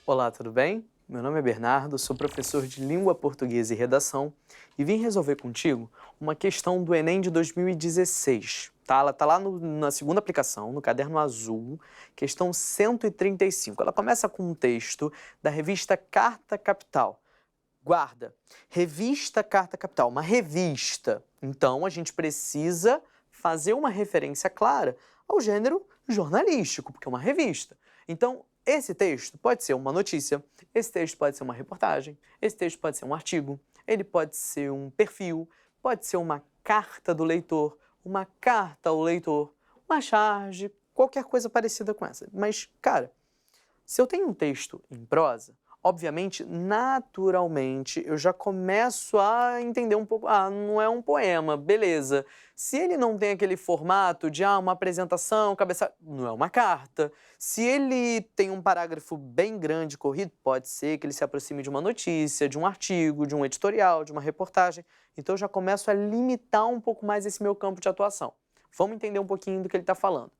Olá, tudo bem? Meu nome é Bernardo, sou professor de Língua Portuguesa e Redação e vim resolver contigo uma questão do Enem de 2016. Tá? Ela está lá na segunda aplicação, no caderno azul, questão 135. Ela começa com um texto da revista Carta Capital. Guarda, revista Carta Capital, uma revista. Então, a gente precisa fazer uma referência clara ao gênero jornalístico, porque é uma revista. Então, esse texto pode ser uma notícia, esse texto pode ser uma reportagem, esse texto pode ser um artigo, ele pode ser um perfil, pode ser uma carta do leitor, uma carta ao leitor, uma charge, qualquer coisa parecida com essa. Mas, cara, se eu tenho um texto em prosa, obviamente, naturalmente, eu já começo a entender um pouco. Ah, não é um poema, beleza. Se ele não tem aquele formato de uma apresentação, cabeça. Não é uma carta. Se ele tem um parágrafo bem grande, corrido, pode ser que ele se aproxime de uma notícia, de um artigo, de um editorial, de uma reportagem. Então eu já começo a limitar um pouco mais esse meu campo de atuação. Vamos entender um pouquinho do que ele está falando.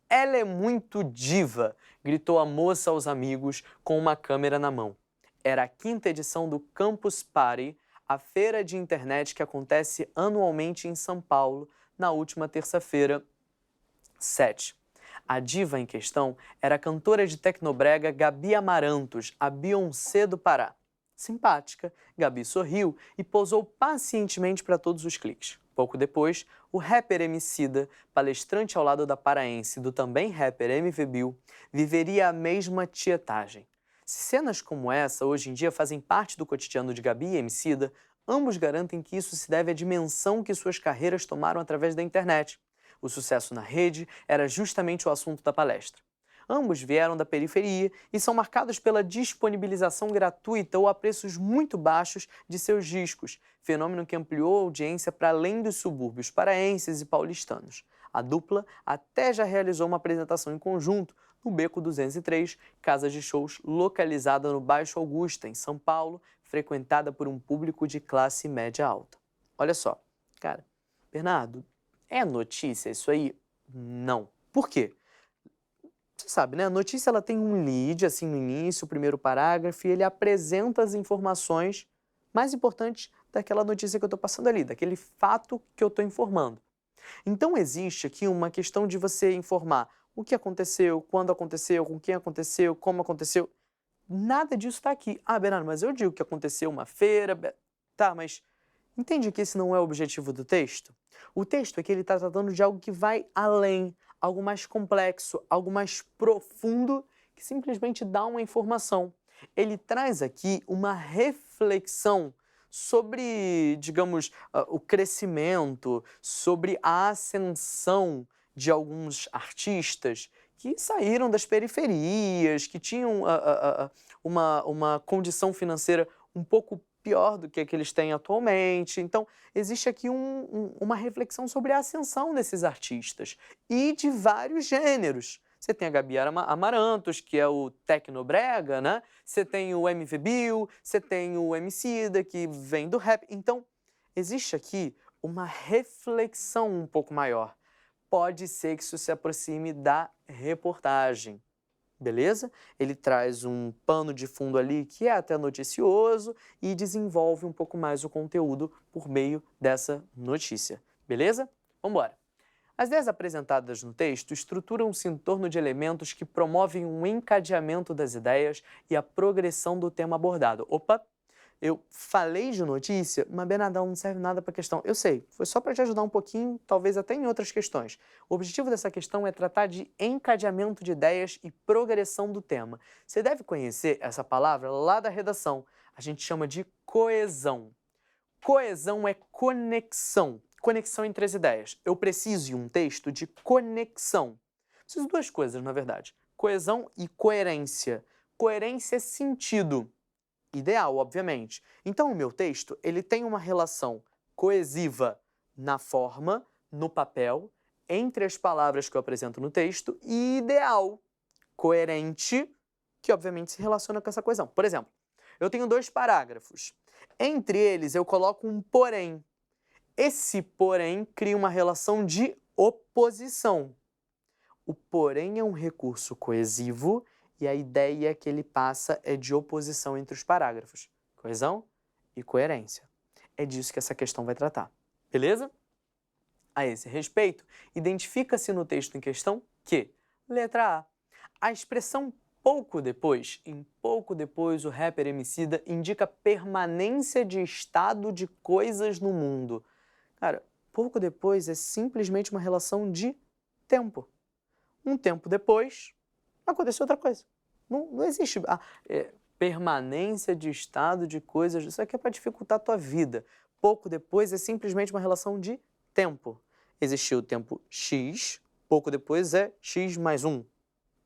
Ela é muito diva, gritou a moça aos amigos com uma câmera na mão. Era a quinta edição do Campus Party, a feira de internet que acontece anualmente em São Paulo, na última terça-feira, 7. A diva em questão era a cantora de tecnobrega Gabi Amarantos, a Beyoncé do Pará. Simpática, Gabi sorriu e posou pacientemente para todos os cliques. Pouco depois, o rapper Emicida, palestrante ao lado da paraense do também rapper MV Bill, viveria a mesma tietagem. Se cenas como essa hoje em dia fazem parte do cotidiano de Gabi e Emicida, ambos garantem que isso se deve à dimensão que suas carreiras tomaram através da internet. O sucesso na rede era justamente o assunto da palestra. Ambos vieram da periferia e são marcados pela disponibilização gratuita ou a preços muito baixos de seus discos, fenômeno que ampliou a audiência para além dos subúrbios paraenses e paulistanos. A dupla até já realizou uma apresentação em conjunto no Beco 203, casa de shows localizada no Baixo Augusta, em São Paulo, frequentada por um público de classe média alta. Olha só, cara, Bernardo, é notícia isso aí? Não. Por quê? Você sabe, né? A notícia ela tem um lead, assim, no início, o primeiro parágrafo, e ele apresenta as informações mais importantes daquela notícia que eu estou passando ali, daquele fato que eu estou informando. Então, existe aqui uma questão de você informar o que aconteceu, quando aconteceu, com quem aconteceu, como aconteceu. Nada disso está aqui. Ah, Bernardo, mas eu digo que aconteceu uma feira. Tá, mas entende que esse não é o objetivo do texto? O texto é que ele está tratando de algo que vai além, algo mais complexo, algo mais profundo, que simplesmente dá uma informação. Ele traz aqui uma reflexão sobre, digamos, o crescimento, sobre a ascensão de alguns artistas que saíram das periferias, que tinham uma condição financeira um pouco pior do que a que eles têm atualmente. Então, existe aqui uma reflexão sobre a ascensão desses artistas e de vários gêneros. Você tem a Gabi Amarantos, que é o tecnobrega, né? Você tem o MV Bill, você tem o Emicida, que vem do rap. Então, existe aqui uma reflexão um pouco maior. Pode ser que isso se aproxime da reportagem. Beleza? Ele traz um pano de fundo ali que é até noticioso e desenvolve um pouco mais o conteúdo por meio dessa notícia. Beleza? Vamos embora. As ideias apresentadas no texto estruturam-se em torno de elementos que promovem um encadeamento das ideias e a progressão do tema abordado. Opa! Eu falei de notícia, mas Bernardão não serve nada para a questão. Eu sei, foi só para te ajudar um pouquinho, talvez até em outras questões. O objetivo dessa questão é tratar de encadeamento de ideias e progressão do tema. Você deve conhecer essa palavra lá da redação. A gente chama de coesão. Coesão é conexão. Conexão entre as ideias. Eu preciso de um texto de conexão. Preciso de duas coisas, na verdade. Coesão e coerência. Coerência é sentido. Ideal, obviamente. Então, o meu texto ele tem uma relação coesiva na forma, no papel, entre as palavras que eu apresento no texto, e ideal, coerente, que obviamente se relaciona com essa coesão. Por exemplo, eu tenho dois parágrafos. Entre eles, eu coloco um porém. Esse porém cria uma relação de oposição. O porém é um recurso coesivo e a ideia que ele passa é de oposição entre os parágrafos. Coesão e coerência. É disso que essa questão vai tratar. Beleza? A esse respeito, identifica-se no texto em questão que, letra A expressão pouco depois, em pouco depois o rapper Emicida indica permanência de estado de coisas no mundo. Cara, pouco depois é simplesmente uma relação de tempo. Um tempo depois, aconteceu outra coisa. Não existe permanência de estado de coisas, isso aqui é para dificultar a tua vida. Pouco depois é simplesmente uma relação de tempo. Existiu o tempo X, pouco depois é X mais 1.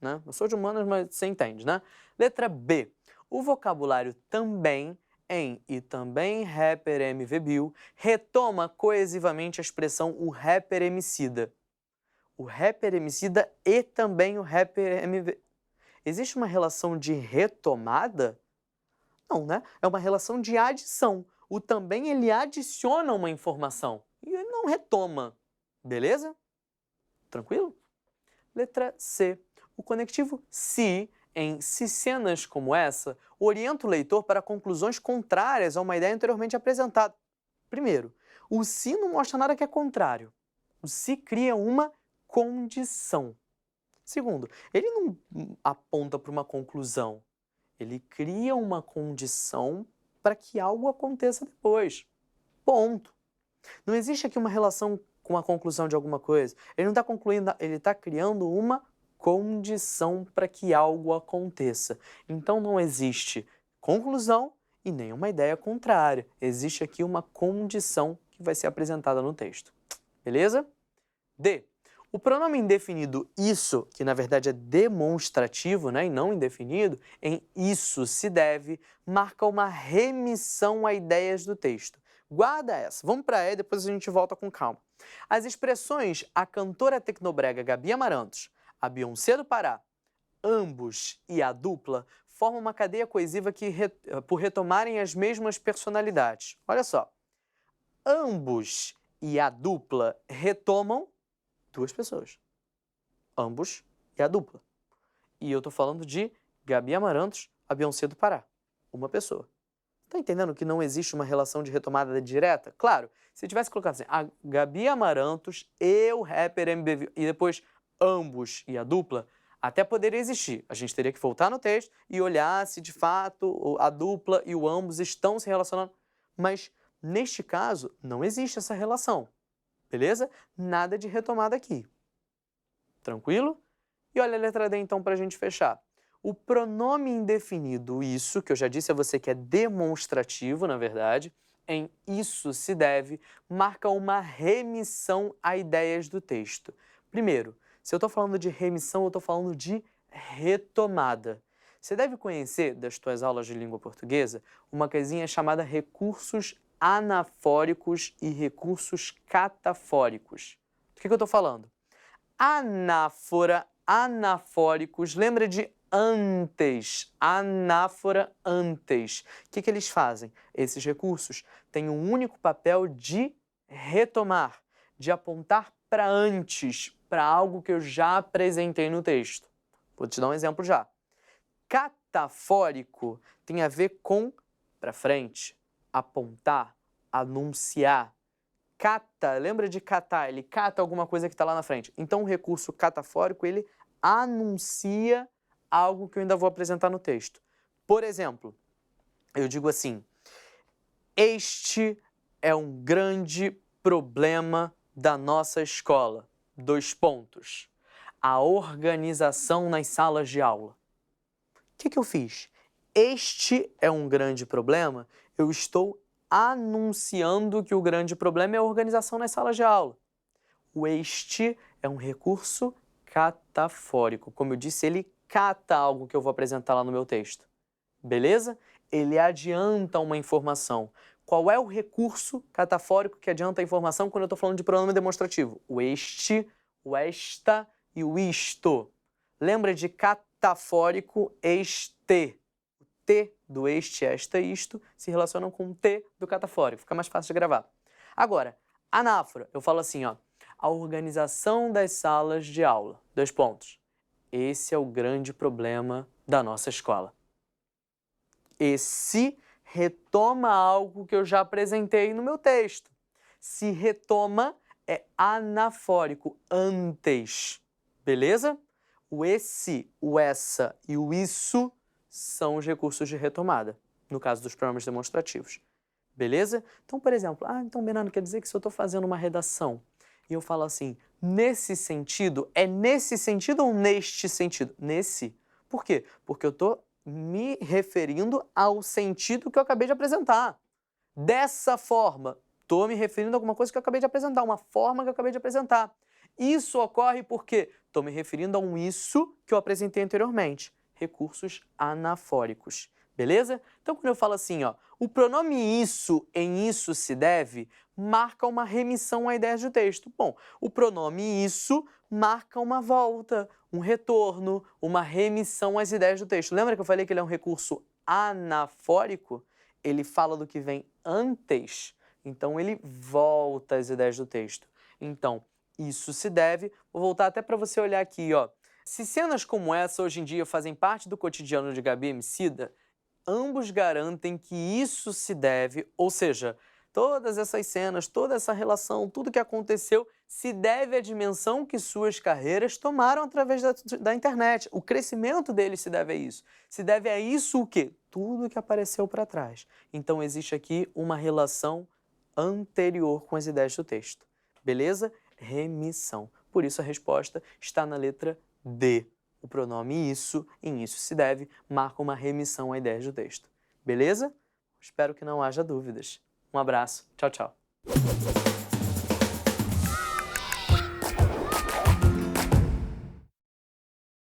Né? Eu sou de humanas, mas você entende, né? Letra B. O vocabulário também em e também rapper MV Bill retoma coesivamente a expressão o rapper Emicida. O rapper Emicida e também o rapper MV. Existe uma relação de retomada? Não, né? É uma relação de adição. O também ele adiciona uma informação e ele não retoma. Beleza? Tranquilo? Letra C. O conectivo se, em se cenas como essa, orienta o leitor para conclusões contrárias a uma ideia anteriormente apresentada. Primeiro, o se não mostra nada que é contrário. O se cria uma condição. Segundo, ele não aponta para uma conclusão. Ele cria uma condição para que algo aconteça depois. Ponto. Não existe aqui uma relação com a conclusão de alguma coisa. Ele não está concluindo, ele está criando uma condição para que algo aconteça. Então não existe conclusão e nenhuma ideia contrária. Existe aqui uma condição que vai ser apresentada no texto. Beleza? D. O pronome indefinido isso, que na verdade é demonstrativo, né, e não indefinido, em isso se deve, marca uma remissão a ideias do texto. Guarda essa. Vamos para E, depois a gente volta com calma. As expressões a cantora tecnobrega Gabi Amarantos, a Beyoncé do Pará, ambos e a dupla formam uma cadeia coesiva que, por retomarem as mesmas personalidades. Olha só. Ambos e a dupla retomam duas pessoas. Ambos e a dupla. E eu tô falando de Gabi Amarantos, a Beyoncé do Pará. Uma pessoa. Tá entendendo que não existe uma relação de retomada direta? Claro, se tivesse colocado assim, a Gabi Amarantos e o rapper MBV, e depois ambos e a dupla, até poderia existir. A gente teria que voltar no texto e olhar se de fato a dupla e o ambos estão se relacionando. Mas, neste caso, não existe essa relação. Beleza? Nada de retomada aqui. Tranquilo? E olha a letra D então para a gente fechar. O pronome indefinido isso, que eu já disse a você que é demonstrativo, na verdade, em isso se deve, marca uma remissão a ideias do texto. Primeiro, se eu estou falando de remissão, eu estou falando de retomada. Você deve conhecer, das tuas aulas de língua portuguesa, uma coisinha chamada recursos anafóricos e recursos catafóricos. Do que eu estou falando? Anáfora, anafóricos, lembra de antes, anáfora, antes. O que eles fazem? Esses recursos têm um único papel de retomar, de apontar para antes, para algo que eu já apresentei no texto. Vou te dar um exemplo já. Catafórico tem a ver com para frente, apontar, anunciar. Cata, lembra de catar? Ele cata alguma coisa que está lá na frente. Então, o recurso catafórico, ele anuncia algo que eu ainda vou apresentar no texto. Por exemplo, eu digo assim, este é um grande problema da nossa escola. 2 pontos. A organização nas salas de aula. O que eu fiz? Este é um grande problema, eu estou anunciando que o grande problema é a organização nas salas de aula. O este é um recurso catafórico. Como eu disse, ele cata algo que eu vou apresentar lá no meu texto. Beleza? Ele adianta uma informação. Qual é o recurso catafórico que adianta a informação quando eu estou falando de pronome demonstrativo? O este, o esta e o isto. Lembra de catafórico este. O T do este, esta e isto se relacionam com o T do catafórico. Fica mais fácil de gravar. Agora, anáfora, eu falo assim, ó. A organização das salas de aula. 2 pontos. Esse é o grande problema da nossa escola. Esse retoma algo que eu já apresentei no meu texto. Se retoma é anafórico, antes, beleza? O esse, o essa e o isso são os recursos de retomada, no caso dos pronomes demonstrativos, beleza? Então, por exemplo, então, Bernardo, quer dizer que se eu estou fazendo uma redação e eu falo assim, nesse sentido, é nesse sentido ou neste sentido? Nesse. Por quê? Porque eu estou me referindo ao sentido que eu acabei de apresentar. Dessa forma, estou me referindo a alguma coisa que eu acabei de apresentar, uma forma que eu acabei de apresentar. Isso ocorre porque estou me referindo a um isso que eu apresentei anteriormente. Recursos anafóricos. Beleza? Então, quando eu falo assim, ó, o pronome isso em isso se deve marca uma remissão à ideia do texto. Bom, o pronome isso marca uma volta, um retorno, uma remissão às ideias do texto. Lembra que eu falei que ele é um recurso anafórico? Ele fala do que vem antes, então ele volta às ideias do texto. Então, isso se deve, vou voltar até para você olhar aqui, ó. Se cenas como essa hoje em dia fazem parte do cotidiano de Gabi Emicida, ambos garantem que isso se deve, ou seja, todas essas cenas, toda essa relação, tudo que aconteceu se deve à dimensão que suas carreiras tomaram através da internet. O crescimento deles se deve a isso. Se deve a isso o quê? Tudo que apareceu para trás. Então existe aqui uma relação anterior com as ideias do texto. Beleza? Remissão. Por isso a resposta está na letra D. O pronome isso, em isso se deve, marca uma remissão à ideia do texto. Beleza? Espero que não haja dúvidas. Um abraço. Tchau, tchau.